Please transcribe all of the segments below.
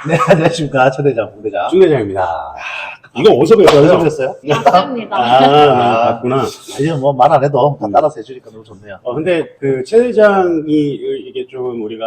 네, 안녕하십니까. 최대장, 부대장. 중대장입니다. 이거 어디서 어디서 배웠어요? 그랬어요? 맞습니다. 맞구나. 아니, 뭐, 말 안 해도 다 따라서 해주니까 너무 좋네요. 근데 그 최 대장이 이게 좀 우리가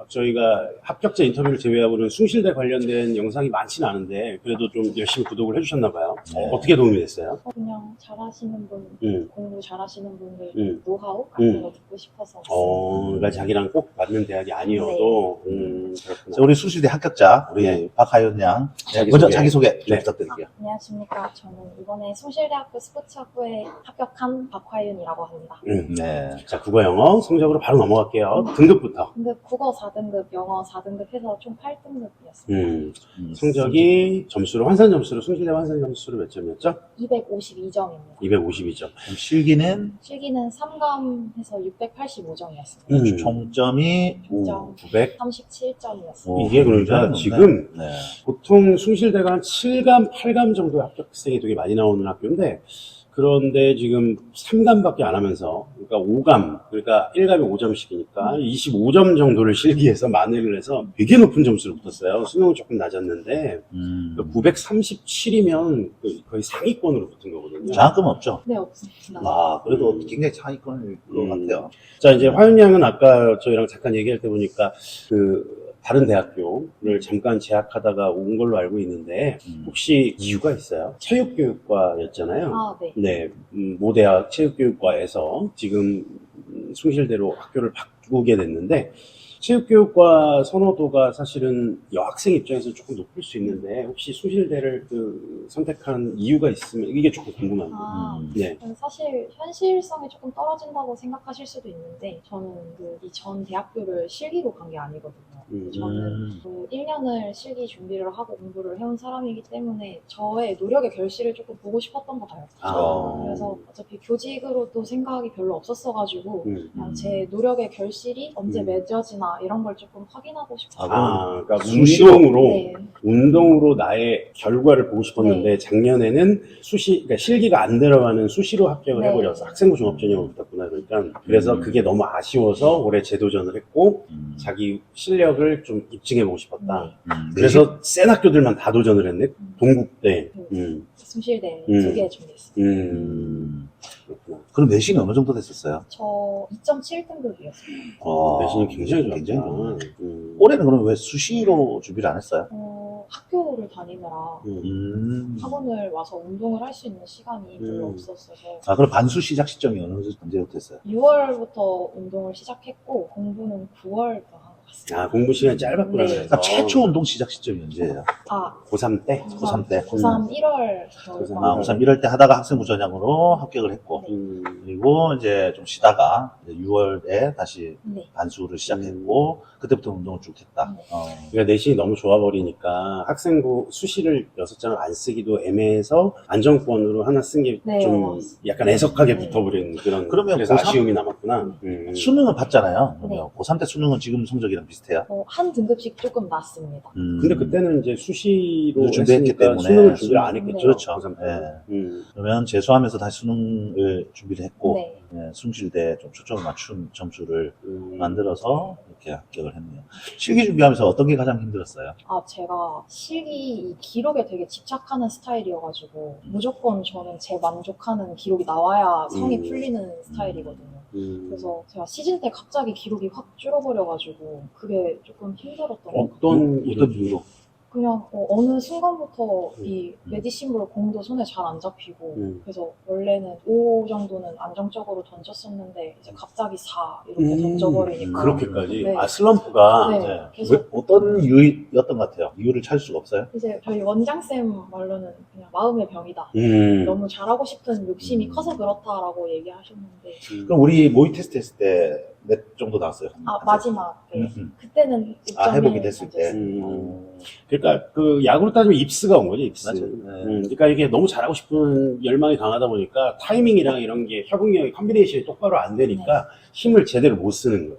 저희가 합격자 인터뷰를 제외하고는 숭실대 관련된 영상이 많지는 않은데 그래도 좀 열심히 구독을 해주셨나 봐요. 네. 어떻게 도움이 됐어요? 그냥 잘하시는 분, 공부 잘하시는 분들 노하우 같은 거 듣고 싶어서 왔습니다. 그러니까 자기랑 꼭 맞는 대학이 아니어도 그렇구나. 자, 우리 수시대 합격자, 우리 네. 박하연 양. 자기소개. 먼저 자기소개 좀 네. 부탁드릴게요. 안녕하십니까. 저는 이번에 숭실대학교 스포츠학부에 합격한 박화윤이라고 합니다. 네. 자, 국어 영어 성적으로 바로 넘어갈게요. 등급부터. 근데 국어 4등급, 영어 4등급 해서 총 8등급이었습니다. 성적이 점수로 환산 점수로 숭실대 환산 점수로 몇 점이었죠? 252점입니다. 252점. 그럼 실기는 실기는 3감 해서 685점이었습니다. 총점이 점 900. 37점이었습니다. 이게 그러니까 지금 네. 보통 숭실대가 한 7감, 8감 정도의 합격생이 되게 많이 나오는 학교인데 그런데 지금 3감밖에 안 하면서 그러니까 5감, 그러니까 1감에 5점씩이니까 25점 정도를 실기해서 만회를 해서 되게 높은 점수를 붙었어요. 수능은 조금 낮았는데 937이면 거의 상위권으로 붙은 거거든요. 장학금 없죠? 네, 없습니다. 아, 그래도 굉장히 상위권일 것 같아요. 자, 이제 화윤 양은 아까 저희랑 잠깐 얘기할 때 보니까 그 다른 대학교를 잠깐 재학하다가 온 걸로 알고 있는데 혹시 이유가 있어요? 체육교육과였잖아요. 아, 네. 네, 모대학 체육교육과에서 지금 숭실대로 학교를 바꾸게 됐는데 체육교육과 선호도가 사실은 여학생 입장에서 조금 높을 수 있는데 혹시 숭실대를 선택한 이유가 있으면 이게 조금 궁금합니다. 네. 사실 현실성이 조금 떨어진다고 생각하실 수도 있는데 저는 이 전 대학교를 실기로 간 게 아니거든요. 저는 1년을 실기 준비를 하고 공부를 해온 사람이기 때문에 저의 노력의 결실을 조금 보고 싶었던 것 같아요. 그래서 어차피 교직으로도 생각이 별로 없었어가지고 그냥 제 노력의 결실이 언제 맺어지나 이런 걸 조금 확인하고 싶었어요. 그러니까 수시로? 네. 운동으로 나의 결과를 보고 싶었는데 네. 작년에는 그러니까 실기가 안 들어가는 수시로 합격을 네. 해버려서 학생부 종합전형을 붙었구나. 그러니까 그래서 그게 너무 아쉬워서 올해 재도전을 했고 자기 실력을 좀 입증해보고 싶었다. 그래서 센 학교들만 다 도전을 했네. 동국대. 숭실대 2개 준비했습니다. 그렇구나. 그럼 내신이 어느 정도 됐었어요? 저 2.7등급이었어요. 내신이 굉장히 좋았다. 굉장히 좋네. 올해는 그럼 왜 수시로 준비를 안 했어요? 학교를 다니느라 학원을 와서 운동을 할 수 있는 시간이 별로 없었어서 아, 그럼 반수 시작 시점이 언제부터 했어요? 6월부터 운동을 시작했고 공부는 9월부터 한 것 같습니다. 공부 시간이 짧았구나. 네. 그래서. 그러니까 최초 운동 시작 시점이 언제예요? 고3 때? 고3 때. 고3 1월 아, 고3 1월 때 하다가 학생부 전형으로 합격을 했고, 그리고 이제 좀 쉬다가 이제 6월에 다시 네. 반수를 시작했고, 그때부터 운동을 쭉 했다. 네. 그러니까 내신이 너무 좋아버리니까 학생부 수시를 6장을 안 쓰기도 애매해서 안정권으로 하나 쓴 게 좀 네, 약간 애석하게 네. 붙어버린 그런 그러면 그래서 고3? 아쉬움이 남았구나. 수능은 봤잖아요. 네. 그러면 고3 때 수능은 지금 성적이랑 비슷해요. 한 등급씩 조금 낮습니다. 근데 그때는 이제 수시로 준비했기 했으니까 때문에 수능을 준비를 안 했겠죠. 네. 그렇죠. 고3 때. 네. 그러면 재수하면서 다시 수능을 준비를 했고, 네. 숭실대 좀 초점을 맞춘 점수를 만들어서 이렇게 합격을 했네요. 실기 준비하면서 어떤 게 가장 힘들었어요? 제가 실기 이 기록에 되게 집착하는 스타일이어가지고 무조건 저는 제 만족하는 기록이 나와야 성이 풀리는 스타일이거든요. 그래서 제가 시즌 때 갑자기 기록이 확 줄어버려가지고 그게 조금 힘들었던 것 같아요. 어떤 이유로? 그냥 어느 순간부터 이 메디신볼 공도 손에 잘 안 잡히고 그래서 원래는 5 정도는 안정적으로 던졌었는데 이제 갑자기 4 이렇게 던져버리니까 그렇게까지? 네. 슬럼프가 네. 네. 계속 어떤 이유였던 것 같아요? 이유를 찾을 수가 없어요? 이제 저희 원장쌤 말로는 그냥 마음의 병이다. 너무 잘하고 싶은 욕심이 커서 그렇다라고 얘기하셨는데 그럼 우리 모의 테스트 했을 때 몇 정도 나왔어요? 마지막에 그때는 해보게 됐을 때. 그러니까 그 야구로 따지면 입스가 온 거지, 입스. 맞아요. 그러니까 이게 너무 잘하고 싶은 열망이 강하다 보니까 타이밍이랑 이런 게 협응력이 컨비네이션이 똑바로 안 되니까 힘을 제대로 못 쓰는 거예요.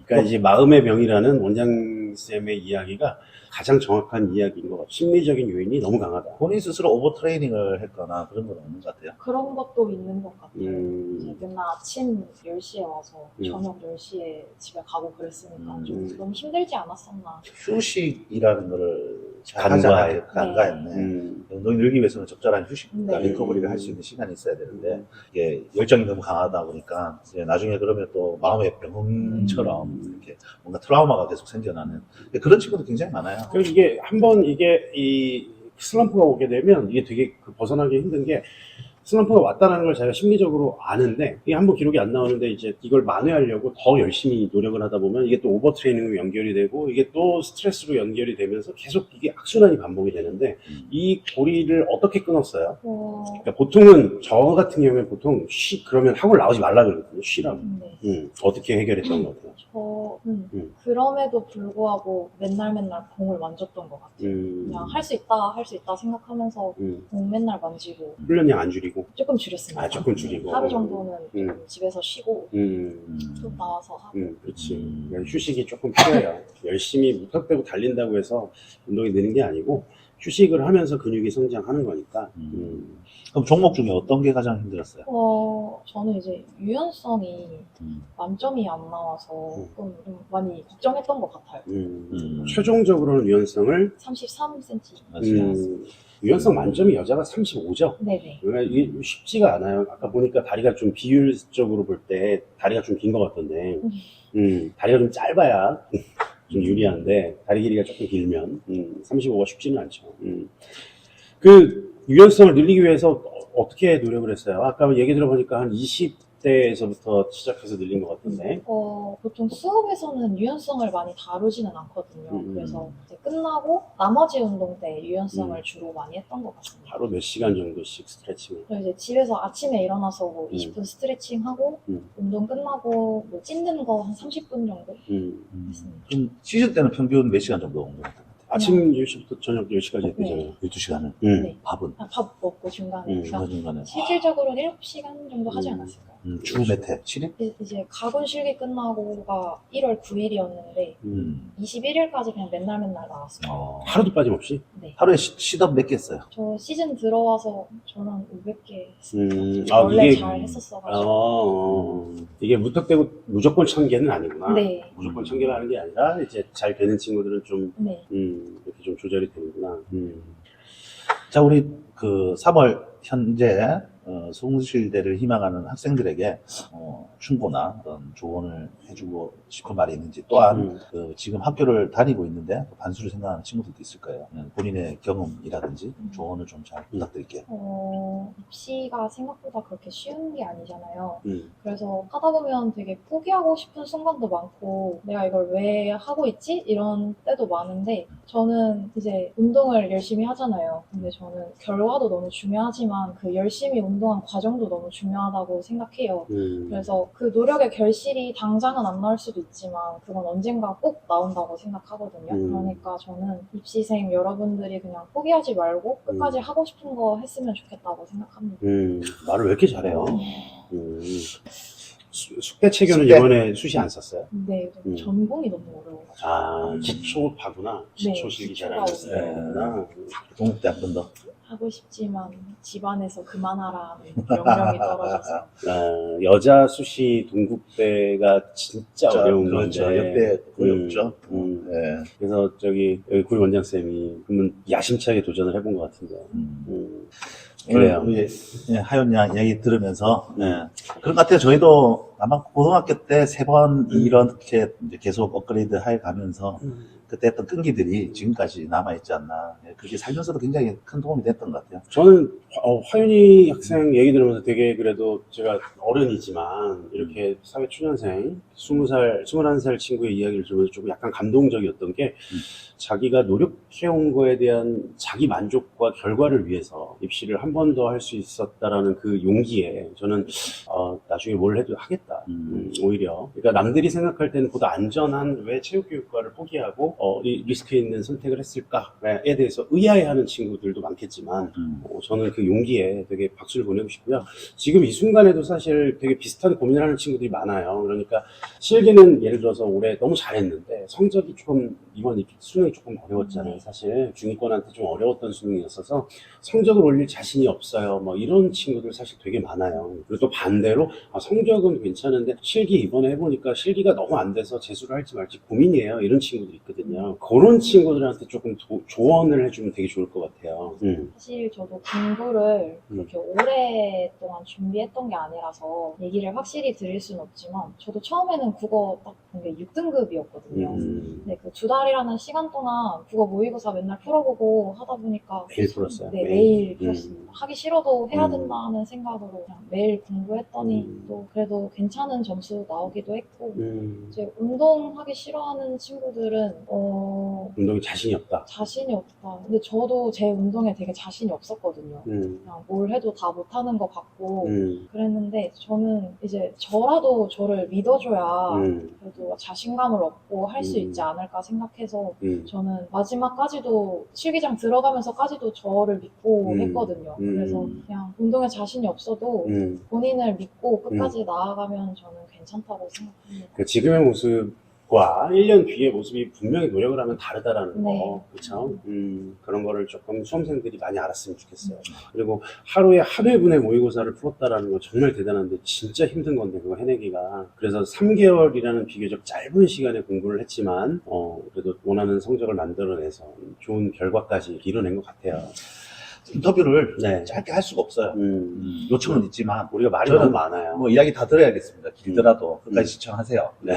그러니까 이제 마음의 병이라는 원장님 쌤의 이야기가 가장 정확한 이야기인 것 같아요. 심리적인 요인이 너무 강하다. 본인 스스로 오버트레이닝을 했거나 그런 건 없는 것 같아요. 그런 것도 있는 것 같아요. 이제 음, 맨날 아침 10시에 와서 저녁 10시에 집에 가고 그랬으니까 좀 너무 힘들지 않았었나. 휴식이라는 거를 잘 하지 간과해. 않아요. 간과했네. 운동이 늘기 위해서는 적절한 휴식과 네. 리커버리를 할 수 있는 시간이 있어야 되는데 이게 열정이 너무 강하다 보니까 이제 나중에 그러면 또 마음의 병원처럼 이렇게 뭔가 트라우마가 계속 생겨나는 그런 친구도 굉장히 많아요. 그리고 이게 한번 이게 이 슬럼프가 오게 되면 이게 되게 벗어나기 힘든 게 슬럼프가 왔다는 걸 자기가 심리적으로 아는데 이게 한번 기록이 안 나오는데 이제 이걸 만회하려고 더 열심히 노력을 하다 보면 이게 또 오버트레이닝으로 연결이 되고 이게 또 스트레스로 연결이 되면서 계속 이게 악순환이 반복이 되는데 이 고리를 어떻게 끊었어요? 그러니까 보통은 저 같은 경우에 보통 그러면 학원 나오지 말라 그러거든요. 쉬라고. 네. 어떻게 해결했던 것 같아요? 저는 그럼에도 불구하고 맨날 공을 만졌던 것 같아요. 그냥 할 수 있다 생각하면서 공 맨날 만지고 훈련량 안 줄이고 조금 줄였습니다. 조금 줄이고 하루 정도는 좀 집에서 쉬고 또 나와서 하고. 그렇지. 휴식이 조금 필요해요. 열심히 무턱대고 달린다고 해서 운동이 느는 게 아니고 휴식을 하면서 근육이 성장하는 거니까. 그럼 종목 중에 어떤 게 가장 힘들었어요? 저는 이제 유연성이 만점이 안 나와서 좀 많이 걱정했던 것 같아요. 최종적으로는 유연성을 33cm. 유연성 만점이 여자가 35죠? 네네. 이게 쉽지가 않아요. 아까 보니까 다리가 좀 비율적으로 볼 때 다리가 좀 긴 것 같던데, 다리가 좀 짧아야 좀 유리한데, 다리 길이가 조금 길면, 35가 쉽지는 않죠. 그 유연성을 늘리기 위해서 어떻게 노력을 했어요? 아까 얘기 들어보니까 한 20대에서부터 시작해서 늘린 것 같은데. 보통 수업에서는 유연성을 많이 다루지는 않거든요. 그래서 이제 끝나고 나머지 운동 때 유연성을 주로 많이 했던 것 같습니다. 하루 몇 시간 정도씩 스트레칭을? 그래서 이제 집에서 아침에 일어나서 뭐 20분 스트레칭하고 운동 끝나고 뭐 찐드는 거 한 30분 정도 했습니다. 그럼 시즌 때는 평균 몇 시간 정도 운동했던 것 같아요? 아침 10시부터 저녁 10시까지 했대잖아요. 12시간을? 네. 밥은? 밥 먹고 중간에. 중간중간에? 실질적으로는 7시간 정도 하지 않았을까요? 주 몇 회? 7일? 이제 가군 실기 끝나고가 1월 9일이었는데 21일까지 그냥 맨날 나왔어요. 하루도 빠짐없이? 네. 하루에 시덥 몇 개 했어요? 저 시즌 들어와서 저는 500개 했어요. 아, 원래 이게- 잘 했었어가지고. 이게 무턱대고 무조건 1000개는 아니구나. 네. 무조건 1000개가 하는 게 아니라 이제 잘 되는 친구들은 좀 네. 이렇게 좀 조절이 되는구나. 자, 우리 그 3월 현재 송실대를 희망하는 학생들에게 충고나 어떤 조언을 해주고 싶은 말이 있는지 또한 그 지금 학교를 다니고 있는데 반수를 생각하는 친구들도 있을 거예요. 본인의 경험이라든지 조언을 좀 잘 부탁드릴게요. 입시가 생각보다 그렇게 쉬운 게 아니잖아요. 그래서 하다 보면 되게 포기하고 싶은 순간도 많고 내가 이걸 왜 하고 있지? 이런 때도 많은데 저는 이제 운동을 열심히 하잖아요. 근데 저는 결과도 너무 중요하지만 그 열심히 운동한 과정도 너무 중요하다고 생각해요. 그래서 그 노력의 결실이 당장은 안 나올 수도 있지만 그건 언젠가 꼭 나온다고 생각하거든요. 그러니까 저는 입시생 여러분들이 그냥 포기하지 말고 끝까지 하고 싶은 거 했으면 좋겠다고 생각합니다. 말을 왜 이렇게 잘해요? 숙대 체교는 숙대? 이번에 수시 안 썼어요? 네, 전공이 너무 어려워가지고 기초파구나. 기초 실기 기초가 잘하는 거구나. 동국 때 한 번 더. 하고 싶지만 집안에서 그만하라는 명령이 떨어져서 여자 수시 동국대가 진짜 어려운 그렇죠. 건데. 역대 거의 없죠. 네. 그래서 여기 구리 원장쌤이 그러면 야심차게 도전을 해본 것 같은데. 그래요. 오늘 우리 하연 양 이야기 들으면서 그런 것 같아요. 저희도 아마 고등학교 때 3번 이렇게 이제 계속 업그레이드 해 가면서 그때 했던 끈기들이 지금까지 남아있지 않나. 그렇게 살면서도 굉장히 큰 도움이 됐던 것 같아요. 저는 화윤이 학생 얘기 들으면서 되게 그래도 제가 어른이지만 이렇게 사회 초년생 20살, 21살 친구의 이야기를 들으면서 좀 약간 감동적이었던 게 자기가 노력해온 거에 대한 자기 만족과 결과를 위해서 입시를 한 번 더 할 수 있었다라는 그 용기에 저는 나중에 뭘 해도 하겠다. 오히려 그러니까 남들이 생각할 때는 보다 안전한 왜 체육교육과를 포기하고 리스크 있는 선택을 했을까에 대해서 의아해하는 친구들도 많겠지만 저는 그 용기에 되게 박수를 보내고 싶고요. 지금 이 순간에도 사실 되게 비슷한 고민을 하는 친구들이 많아요. 그러니까 실기는 예를 들어서 올해 너무 잘했는데 성적이 조금 이번 입시 수능이 조금 어려웠잖아요. 네. 사실 중위권한테 좀 어려웠던 수능이었어서 성적을 올릴 자신이 없어요. 뭐 이런 친구들 사실 되게 많아요. 그리고 또 반대로 성적은 괜찮은데 실기 이번에 해보니까 실기가 너무 안 돼서 재수를 할지 말지 고민이에요. 이런 친구들이 있거든요. 그런 친구들한테 조금 조언을 해주면 되게 좋을 것 같아요. 사실 저도 공부를 그렇게 오랫동안 준비했던 게 아니라서 얘기를 확실히 드릴 수는 없지만 저도 처음에는 국어 딱 본 게 6등급이었거든요. 근데 그 2달이라는 시간 동안 국어 모의고사 맨날 풀어보고 하다 보니까 매일 풀었어요? 네, 매일? 매일 풀었습니다. 하기 싫어도 해야 음. 된다는 생각으로 그냥 매일 공부했더니 또 그래도 괜찮은 점수 나오기도 했고 이제 운동하기 싫어하는 친구들은 운동에 자신이 없다. 자신이 없다. 근데 저도 제 운동에 되게 자신이 없었거든요. 그냥 뭘 해도 다 못하는 것 같고 그랬는데 저는 이제 저라도 저를 믿어줘야 그래도 자신감을 얻고 할 수 있지 않을까 생각해서 저는 마지막까지도 실기장 들어가면서까지도 저를 믿고 했거든요. 그래서 그냥 운동에 자신이 없어도 본인을 믿고 끝까지 나아가면 저는 괜찮다고 생각합니다. 그 지금의 모습과 1년 뒤의 모습이 분명히 노력을 하면 다르다라는 네. 거, 그렇죠? 그런 거를 조금 수험생들이 많이 알았으면 좋겠어요. 그리고 하루에 하루에 분의 모의고사를 풀었다라는 거 정말 대단한데 진짜 힘든 건데 그거 해내기가. 그래서 3개월이라는 비교적 짧은 시간에 공부를 했지만 그래도 원하는 성적을 만들어내서 좋은 결과까지 이뤄낸 것 같아요. 인터뷰를 네. 짧게 할 수가 없어요. 요청은 있지만 우리가 말이 저는 너무 많아요. 뭐 이야기 다 들어야겠습니다. 길더라도 끝까지 시청하세요. 네.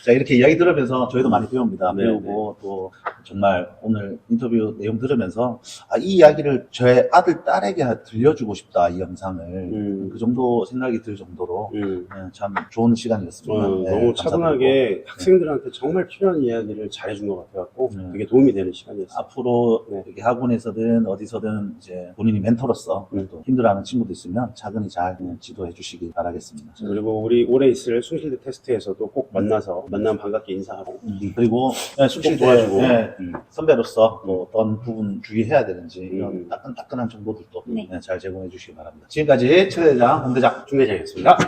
자, 이렇게 이야기 들으면서 저희도 많이 배웁니다. 네, 배우고 또 정말 오늘 인터뷰 내용 들으면서 이 이야기를 저의 아들, 딸에게 들려주고 싶다, 이 영상을. 그 정도 생각이 들 정도로 참 좋은 시간이었습니다. 네, 너무 감사드리고. 차분하게 학생들한테 정말 필요한 이야기를 잘해준 것 같아갖고 되게 도움이 되는 시간이었어요. 앞으로 네. 이렇게 학원에서든 어디서든 이제 본인이 멘토로서 또 힘들어하는 친구도 있으면 차근히 잘 지도해 주시기 바라겠습니다. 그리고 우리 올해 있을 숭실대 테스트에서도 꼭 만나서 만나면 반갑게 인사하고 그리고 숭실대 도와주고. 선배로서 또 어떤 부분 주의해야 되는지 이런 따끈따끈한 정보들도 네. 잘 제공해 주시기 바랍니다. 지금까지 최대장, 홍대장 중대장이었습니다.